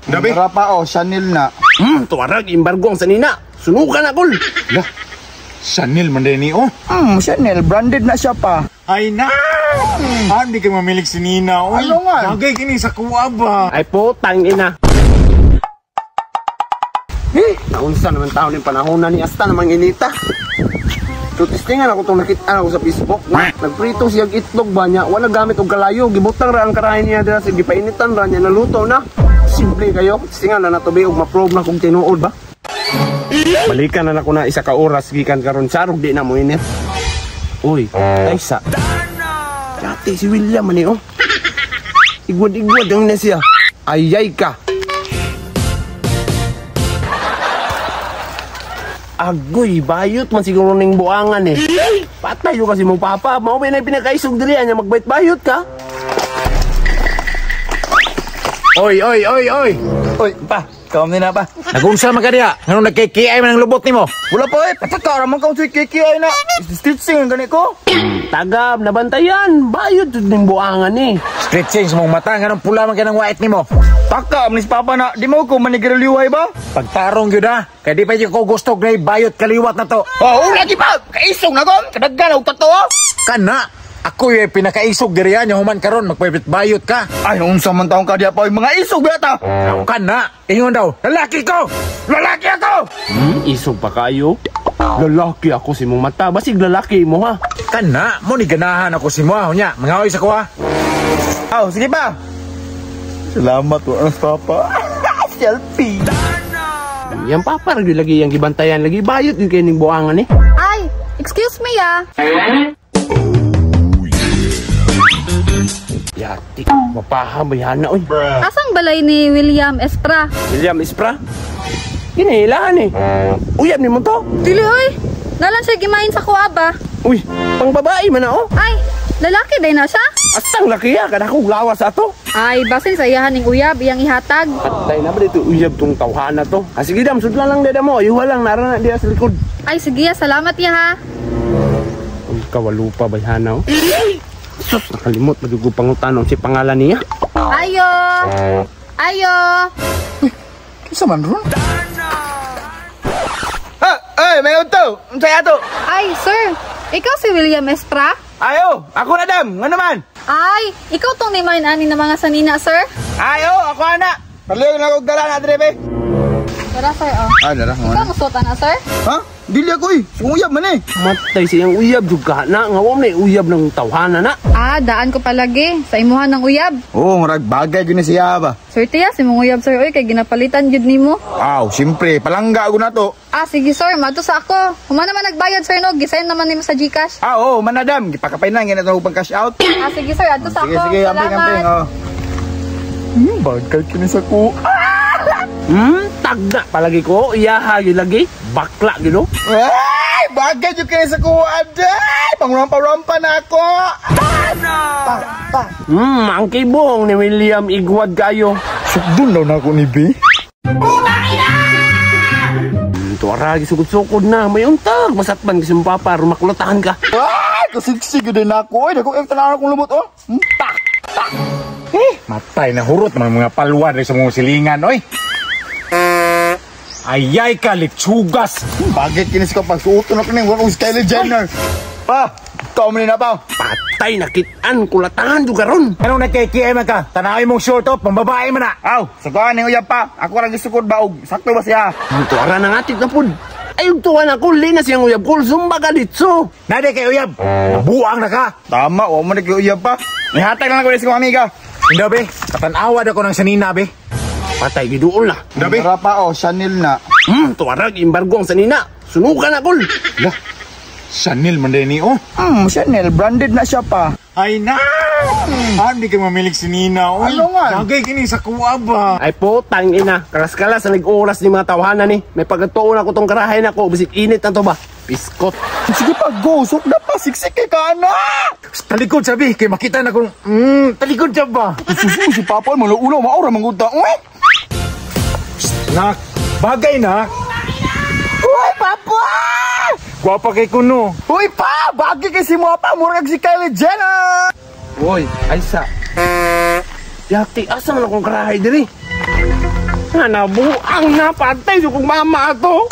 Dabi? Tara pa o, Chanel na. Tuwarag, imbargo ang sanina. Sunukan na, kol. Lah, Chanel man din oh. Chanel, branded na siya pa. Ay na! Hindi ka mamilig si Nina, oh. Ano nga? Bagay kini sa kuwa ba? Ay po, ina. Naunsa naman taon yung panahon na ni Asta namang inita. So, testingan ako itong nakita ako sa Facebook. Nagprito siyang itlog ba niya? Wala gamit og kalayo. Gibutang ra ang karahin niya dira sa gipainitan ra niya. Naluto na. Simple kayo. Testingan na natubi og ma-probe na kung tinuod ba? Balikan na ako na isa ka oras. Gikan karon sarog di na mo init. Uy, Taysa. Dati si William man oh. Igwad-igwad ang na siya. Ayay ka. Agoy, bayot man siguro ning buangan eh. Patay yung kasi mong papa. Mao ba na pinakaisog diri niya magbayot-bayot ka? Oy. Oy, pa, kaum na pa. Nagunsa man ka diha? Nganong nagkikiay man ang lubot nimo? Wala pa eh, pataka raman ka si Kiki ay na. Stitching ang gani ko. Tagab, nabantayan. Bayot yun ning buangan eh. Stretching sa mong mata, nganong pula man ka ng white nimo? Taka, manis papa na, di mo ko manigiraliway ba? Pagtarong yun ha, kaya di pa yung ko gusto na bayot kaliwat na to. Oh, lagi pa, kaisong na kon, kadaggan og tato. Kana, ako yung pinakaisog diriyan yung human karon magbayot ka. Ay, unsa man taong kadya pa mga isog beta. Kana, ingon daw, lalaki ko! Lalaki ako! Isog pa kayo? Lalaki ako si mong mata. Basig lalaki mo ha. Kana, mo ni ganahan ako si Mua, nya, mangaoy sa ko ha. Oh, sige pa. Salamat po, papa. Selfie. Yang papa lagi yang gibantayan lagi bayot yung kining buangan eh. Ay, excuse me Yati, mapaham bayana oy. Asang balay ni William Espra? William Espra? Kinilahan eh. Uyab ni mo to. Dili oy. Nalan siya gimain sa kuwa ba? Uy, pang babae man na oh. Ay, lalaki day na siya? Astang laki ya, kada ko lawas ato. Ay, basin sa iyahan ning uyab, iyang ihatag. Patay na ba dito uyab tong tawhana to? Sige dam, sudlan lang dada mo. Ayuha lang, narana diya sa likod. Ay, sige, salamat ya ha. Uy, kawalupa bayana oh. Sus, nakalimot, madugo pangutanong si pangalan niya. Ayo. Kisa man ron? Ay, may auto. Unsay ato? Ay, sir, ikaw si William Espra? Ayo, ako na dam. Nga naman. Ay, ikaw tong nimain ani na mga sanina, sir? Ayo, ako ana. Paliw na kog dala na drebe. Tara, sir, oh. Dala mo. Ikaw musutan na, sir? Ha? Dili ako eh. Sunguyab man eh. Matay siyang uyab juga na. Ngawam na uyab ng tawhana na. Daan ko palagi sa imuhan ng uyab. Oo, marag bagay yun siya ba? Sir, tiya, si mong uyab, sir, oy, kay ginapalitan yun nimo. Wow, siyempre. Palangga ako na to. Sige, sir, mato sa ako. Human naman nagbayad, sir, no? Gisayin naman nimo sa Gcash. Oo, manadam. Gipakapay na. Ganito pang cash out. Sige, sir, ato sa ako. Sige, amping. Bagay kini sa ko. Tagda palagi ko. Iyaha yun lagi. Bakla gino. Ay, bagay yung kini sa ko. Aday, pangrampa-rampa na ako. Ang kibong ni William Igwad kayo. Sugdun daw na ako ni B. Tuwara, gisugod-sugod na. May untag. Masatman kasi mong papa. Rumakulatahan ka. Ay, kasigsig din ako. Ay, dako tanaw akong lumot, oh. Tak. Matay na hurot man mga palwan sa mga silingan, oy. Ayay ka, litsugas. Bagay kinis ko pag suoto na ko ng wakong Kylie Jenner. Pa, ikaw mo na pa. Patay, nakitaan. Kulatahan juga ron. Anong nagkikiay man ka? Tanawin mong short top, pambabae man na. Aw, sakuhan ni uyab pa. Ako lang gisukod ba og sakto ba siya? Tuwara na ngatit na pud. Ayun tuwan ako. Lina siyang uyab ko. Zumba ka ditso. Nade kay uyab. Buang na ka. Tama, o mo na kay uyab pa. Ihatag lang ako ni sa kong amiga. Hindi, be. Katanawad ako ng sanina, be. Patay, giduol na. Dabi? Tara pa o, Chanel na. Tuwarag, imbargo ang sanina. Sunukan na, kol. Lah, Chanel man din oh. Chanel, branded na siya pa. Ay na! Hindi ka mamilig si Nina, oh. Ano nga? Bagay kini sa kuwa ba? Ay po, ina. Kalas-kalas sa nag-oras ni mga tawahanan ni. May pagkatuon ako tong karahay na ko. Bisik init na to ba? Piskot. Sige pa, go. Sok na pa, siksik kay ka na. Talikod, sabi. Kaya makita na kung, talikod siya ba? Susu, si Papa, malaulaw, maura, manggunta. Nak, bagay na. Uy, Papa! Guwapa kay kuno. Uy, pa! Bagay kay si Papa, murag si Kylie Jenner! Uy, Aisa. Yati, asa man akong karahay diri? Nga nabuang na patay so kung mama ato.